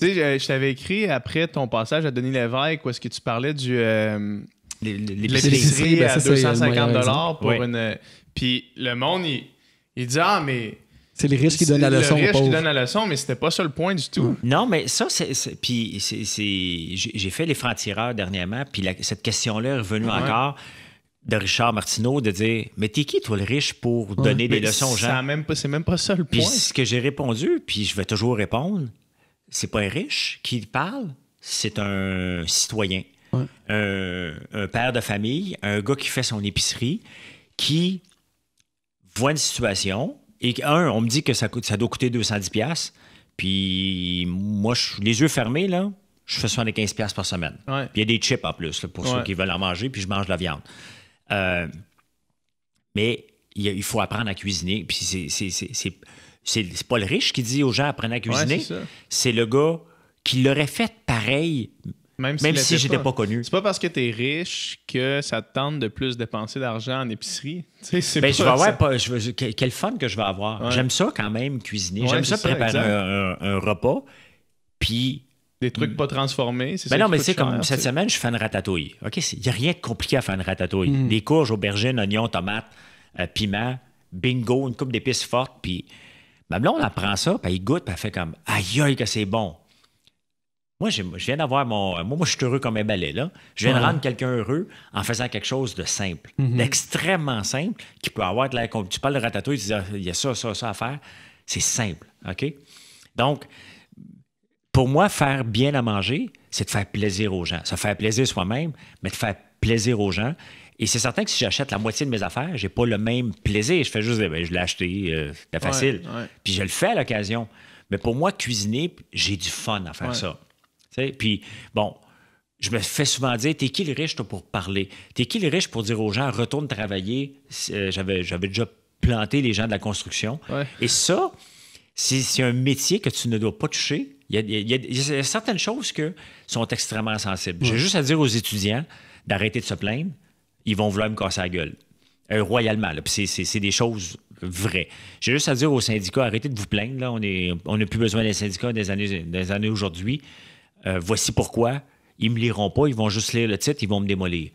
Tu sais, je t'avais écrit après ton passage à Denis Lévesque où est-ce que tu parlais du l'épicerie à 250 $ pour une... Puis le monde, il dit « Ah, mais... » C'est les riches qui donnent la leçon. Le riche qui donne la leçon, mais c'était pas ça le point du tout. Non, mais ça, puis j'ai fait les francs-tireurs dernièrement, puis cette question-là est revenue encore de Richard Martineau de dire « Mais t'es qui, toi, le riche, pour donner des leçons aux gens? » C'est même pas ça le point. Puis ce que j'ai répondu, puis je vais toujours répondre, c'est pas un riche qui parle, c'est un citoyen. Ouais. Un père de famille, un gars qui fait son épicerie, qui voit une situation et on me dit que ça doit coûter 210$, puis moi, les yeux fermés, là, je fais 75$ par semaine. Ouais. Puis il y a des chips en plus là, pour ceux qui veulent en manger, puis je mange de la viande. Mais il faut apprendre à cuisiner, puis c'est pas le riche qui dit aux gens apprenez à cuisiner, c'est le gars qui l'aurait fait pareil, même si j'étais pas connu. C'est pas parce que t'es riche que ça te tente de plus dépenser d'argent en épicerie. Tu sais, quel fun que je vais avoir. Ouais. J'aime ça quand même cuisiner. Ouais, J'aime ça préparer un repas. Puis. Des trucs pas transformés. C'est ben ça non, mais c'est comme cette semaine, je fais une ratatouille. OK? Il n'y a rien de compliqué à faire une ratatouille. Des courges, aubergines, oignons, tomates, piment, bingo, une coupe d'épices fortes. Puis ma blonde, elle prend ça, puis elle goûte, puis elle fait comme aïe, aïe, que c'est bon. Moi, je viens d'avoir mon. Moi, je suis heureux comme un balai, là. Je viens de rendre quelqu'un heureux en faisant quelque chose de simple, d'extrêmement simple, qui peut avoir de l'air. Tu parles de ratatouille, tu dis, il y a ça à faire. C'est simple, OK? Donc, pour moi, faire bien à manger, c'est de faire plaisir aux gens. Ça faire plaisir soi-même, mais de faire plaisir aux gens. Et c'est certain que si j'achète la moitié de mes affaires, j'ai pas le même plaisir. Je fais juste, je l'ai acheté, c'est facile. Ouais. Puis je le fais à l'occasion. Mais pour moi, cuisiner, j'ai du fun à faire ça. T'sais? Puis, bon, je me fais souvent dire, t'es qui le riche, toi, pour parler? T'es qui le riche pour dire aux gens, retourne travailler? J'avais déjà planté les gens de la construction. Ouais. Et ça, c'est un métier que tu ne dois pas toucher. Il y a certaines choses qui sont extrêmement sensibles. J'ai juste à dire aux étudiants d'arrêter de se plaindre. Ils vont vouloir me casser la gueule. Royalement. Là. Puis c'est des choses vraies. J'ai juste à dire aux syndicats, arrêtez de vous plaindre. Là. On n'a plus besoin des syndicats des années aujourd'hui. Voici pourquoi. Ils ne me liront pas, ils vont juste lire le titre, ils vont me démolir.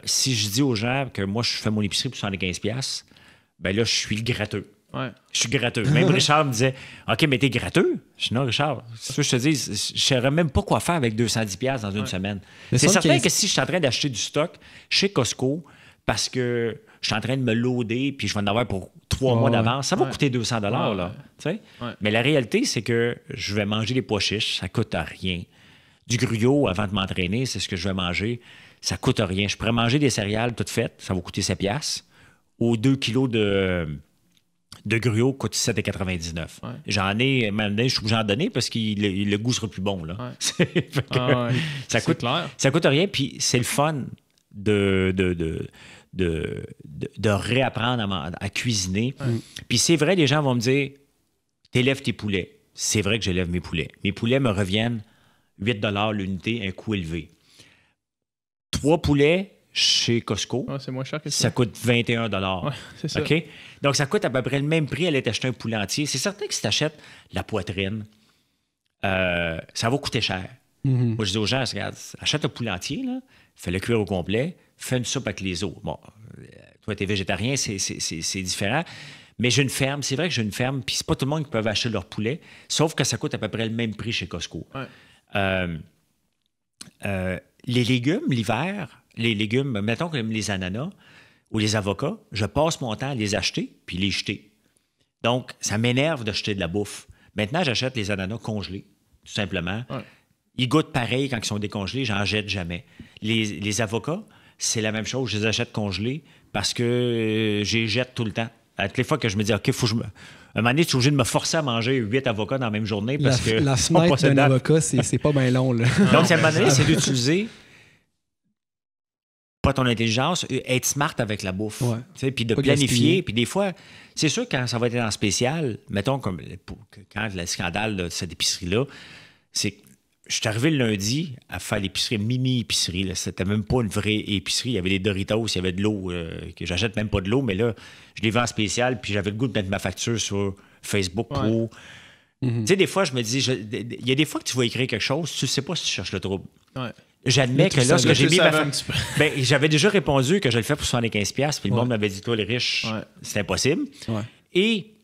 Si je dis aux gens que moi, je fais mon épicerie pour 75$, ben là, je suis le gratteux. Ouais. Je suis gratteux. Même Richard me disait, OK, mais t'es gratteux? Je dis, non, Richard, c'est ce que je te dis, je ne saurais même pas quoi faire avec 210$ dans une semaine. Mais c'est certain que si je suis en train d'acheter du stock chez Costco, parce que je suis en train de me loader, puis je vais en avoir pour 3 mois d'avance, ça va coûter 200$. Là, tu sais? Mais la réalité, c'est que je vais manger des pois chiches, ça ne coûte rien. Du gruyot, avant de m'entraîner, c'est ce que je vais manger, ça ne coûte rien. Je pourrais manger des céréales toutes faites, ça va coûter 7$. Ou 2 kilos de gruyot coûte 7,99$. Ouais. J'en ai, même je suis obligé d'en donner parce que le goût sera plus bon. Là. Ouais. Ça coûte rien, puis c'est le fun de réapprendre à cuisiner. Ouais. Puis c'est vrai, les gens vont me dire, t'élèves tes poulets. C'est vrai que j'élève mes poulets. Mes poulets me reviennent 8$ l'unité, un coût élevé. 3 poulets chez Costco, c'est moins cher que ça coûte 21$. Ouais, c'est ça. OK? Donc, ça coûte à peu près le même prix à aller t'acheter un poulet entier. C'est certain que si tu achètes la poitrine, ça va coûter cher. Moi, je dis aux gens, regarde, achète un poulet entier, là, fais-le cuire au complet, fais une soupe avec les os. Bon, toi, t'es végétarien, c'est différent. Mais j'ai une ferme. C'est vrai que j'ai une ferme, puis c'est pas tout le monde qui peut acheter leur poulet, sauf que ça coûte à peu près le même prix chez Costco. Ouais. Les légumes, l'hiver, les légumes, mettons comme les ananas ou les avocats, je passe mon temps à les acheter puis les jeter. Donc, ça m'énerve de jeter de la bouffe. Maintenant, j'achète les ananas congelés, tout simplement. Ouais. Ils goûtent pareil quand ils sont décongelés, j'en jette jamais. Les avocats, c'est la même chose, je les achète congelés parce que je les jette tout le temps. À toutes les fois que je me dis, OK, faut que je me... Un moment donné, tu es obligé de me forcer à manger 8 avocats dans la même journée parce que... La fenêtre d'un avocat, c'est pas bien long. Là. Donc, à un moment donné, c'est d'utiliser pas ton intelligence, être smart avec la bouffe. Ouais. Puis de pas planifier. Puis des fois, c'est sûr que quand ça va être en spécial, mettons comme quand le scandale de cette épicerie-là, c'est que je suis arrivé le lundi à faire l'épicerie, mini-épicerie. Là. C'était même pas une vraie épicerie. Il y avait des Doritos, il y avait de l'eau, que j'achète même pas de l'eau, mais là, je l'ai vu en spécial, puis j'avais le goût de mettre ma facture sur Facebook Pro. Tu sais, des fois, je me dis, il y a des fois que tu vas écrire quelque chose, tu sais pas si tu cherches le trouble. Ouais. J'admets que lorsque j'ai mis ben, j'avais déjà répondu que je le fais pour 75$, puis le monde m'avait dit, toi, les riches, c'est impossible. Ouais. Et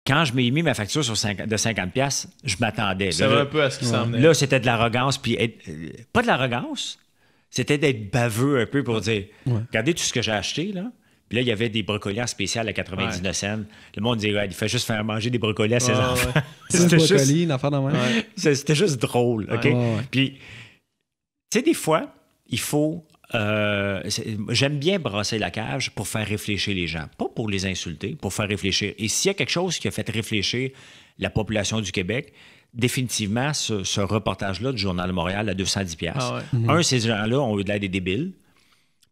quand je m'ai mis ma facture de 50$, je m'attendais. Ça va un peu à ce qui s'en venait. Là, c'était de l'arrogance, puis pas de l'arrogance, c'était d'être baveux un peu pour dire, regardez tout ce que j'ai acheté, là. Puis là, il y avait des brocolis en spécial à 99 cents. Le monde disait, il fait juste faire manger des brocolis à ses enfants. C'était juste... une affaire de même. C'était juste drôle, OK? Puis, tu sais, des fois, il faut... j'aime bien brasser la cage pour faire réfléchir les gens. Pas pour les insulter, pour faire réfléchir. Et s'il y a quelque chose qui a fait réfléchir la population du Québec, définitivement, ce reportage-là du Journal de Montréal à 210$. Ces gens-là ont eu de l'air des débiles.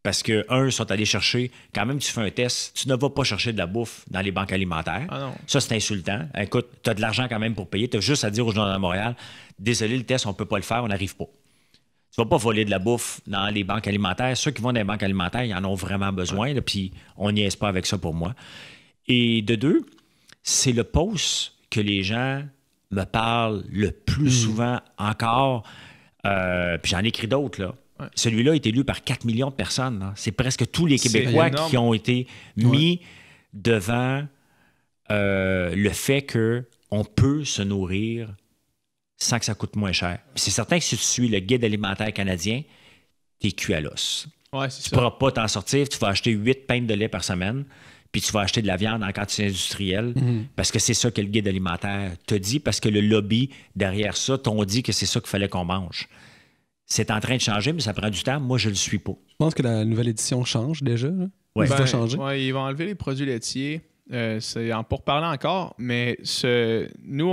Parce que, sont allés chercher, quand même, tu fais un test, tu ne vas pas chercher de la bouffe dans les banques alimentaires. Ça, c'est insultant. Écoute, tu as de l'argent quand même pour payer. Tu as juste à dire au Journal de Montréal, désolé, le test, on ne peut pas le faire, on n'arrive pas. Tu ne vas pas voler de la bouffe dans les banques alimentaires. Ceux qui vont dans les banques alimentaires, ils en ont vraiment besoin, là, puis on n'y est pas avec ça pour moi. Et de deux, c'est le post que les gens me parlent le plus souvent encore. Puis j'en ai écrit d'autres, là. Celui-là est élu par 4 millions de personnes. Là. C'est presque tous les Québécois qui ont été mis devant le fait qu'on peut se nourrir sans que ça coûte moins cher. Puis c'est certain que si tu suis le guide alimentaire canadien, t'es cuit à l'os. Tu ne pourras pas t'en sortir. Tu vas acheter 8 pintes de lait par semaine, puis tu vas acheter de la viande en quantité industrielle, parce que c'est ça que le guide alimentaire te dit, parce que le lobby derrière ça t'ont dit que c'est ça qu'il fallait qu'on mange. C'est en train de changer, mais ça prend du temps. Moi, je le suis pas. Je pense que la nouvelle édition change déjà. Oui, ça va changer. Ils vont enlever les produits laitiers. C'est en pourparler encore, mais nous,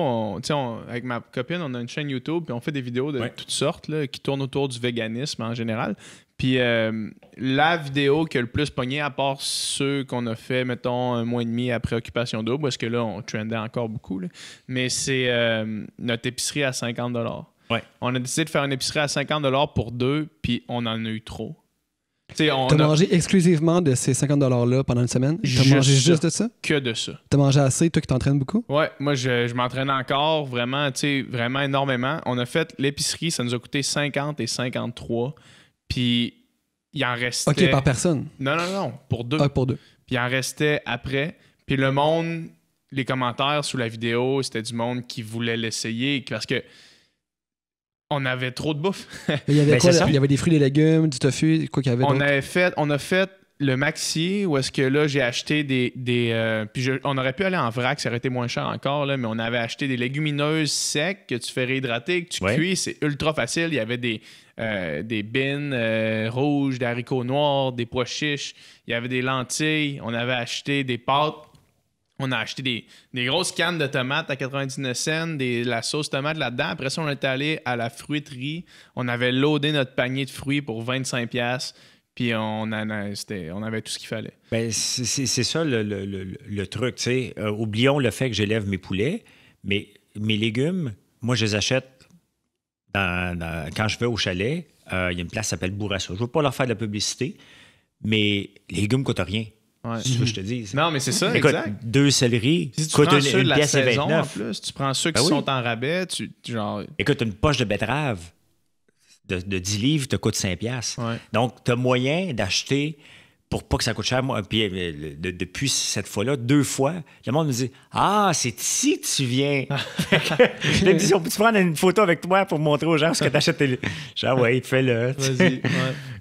avec ma copine, on a une chaîne YouTube, puis on fait des vidéos de toutes sortes là, qui tournent autour du véganisme en général. Puis la vidéo qui a le plus pogné, à part ceux qu'on a fait, mettons, 1 mois et demi après Occupation Double, parce que là, on trendait encore beaucoup, là. Mais c'est notre épicerie à 50$. Ouais. On a décidé de faire une épicerie à 50$ pour 2, puis on en a eu trop. T'as mangé exclusivement de ces 50$-là pendant une semaine? T'as mangé juste de ça? Que de ça. T'as mangé assez, toi qui t'entraînes beaucoup? Ouais, moi je m'entraîne encore vraiment, vraiment énormément. On a fait l'épicerie, ça nous a coûté 50 et 53. Puis il en restait... OK, par personne? Non, pour 2. Ah, pour 2. Puis il en restait après. Puis le monde, les commentaires sous la vidéo, c'était du monde qui voulait l'essayer parce que on avait trop de bouffe. Il y avait quoi? Il y avait des fruits, des légumes, du tofu, quoi qu'il y avait d'autre? On a fait le maxi où est-ce que là, j'ai acheté des on aurait pu aller en vrac, ça aurait été moins cher encore, là, mais on avait acheté des légumineuses secs que tu fais réhydrater, que tu cuis, c'est ultra facile. Il y avait des bines rouges, des haricots noirs, des pois chiches, il y avait des lentilles, on avait acheté des pâtes. On a acheté des grosses cannes de tomates à 99 cents, la sauce tomate là-dedans. Après ça, on est allé à la fruiterie. On avait loadé notre panier de fruits pour 25$. Puis on avait tout ce qu'il fallait. Ben, c'est ça le truc. T'sais. Oublions le fait que j'élève mes poulets, mais mes légumes, moi, je les achète quand je vais au chalet. Il y a une place qui s'appelle Bourassa. Je ne veux pas leur faire de la publicité, mais les légumes ne coûtent rien. Ouais. C'est ce que je te dis. Non, mais c'est ça, écoute, exact. 2 céleris si tu coûtent prends ceux une de la pièce à saison 29. en plus, tu prends ceux qui sont en rabais, genre... Écoute, une poche de betterave de 10 livres te coûte 5$. Ouais. Donc, tu as moyen d'acheter pour pas que ça coûte cher. Moi, puis depuis cette fois-là, 2 fois, le monde me dit « Ah, c'est ici que tu viens! » Je me dis « On peut-tu prendre une photo avec toi pour montrer aux gens ce que tu achètes? » Genre, ouais, fais-le. Vas-y.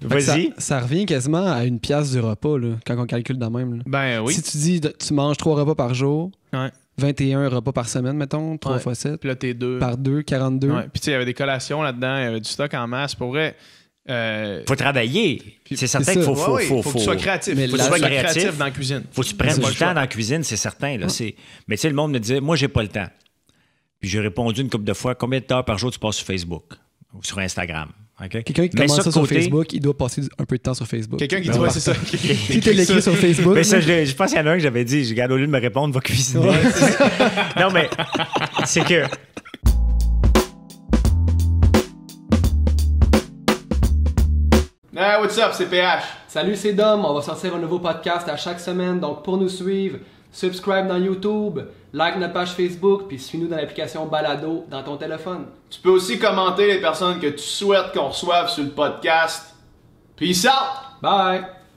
Vas-y. Ça revient quasiment à une pièce du repas, là, quand on calcule de même. Là. Ben oui. Si tu dis tu manges 3 repas par jour, 21 repas par semaine, mettons, 3 x 7. Puis là, t'es 2. Par 2, 42. Ouais. Puis tu sais, il y avait des collations là-dedans, il y avait du stock en masse. Pour vrai... faut travailler. C'est certain qu'il faut que tu sois créatif. Faut que tu sois créatif dans la cuisine. Faut que tu prennes du temps dans la cuisine, c'est certain. Là. Mais tu sais, le monde me disait, moi, j'ai pas le temps. Puis j'ai répondu une couple de fois, combien d'heures par jour tu passes sur Facebook ou sur Instagram? Okay? Quelqu'un qui commence ça sur Facebook, il doit passer un peu de temps sur Facebook. Quelqu'un qui dit, c'est ça. Si tu l'écris sur Facebook. Mais ça, je pense qu'il y en a un que j'avais dit, regarde, au lieu de me répondre, va cuisiner. Ouais, non, mais c'est que... Hey, what's up, c'est PH. Salut, c'est Dom. On va sortir un nouveau podcast à chaque semaine. Donc, pour nous suivre, subscribe dans YouTube, like notre page Facebook, puis suis-nous dans l'application Balado dans ton téléphone. Tu peux aussi commenter les personnes que tu souhaites qu'on reçoive sur le podcast. Peace out! Bye!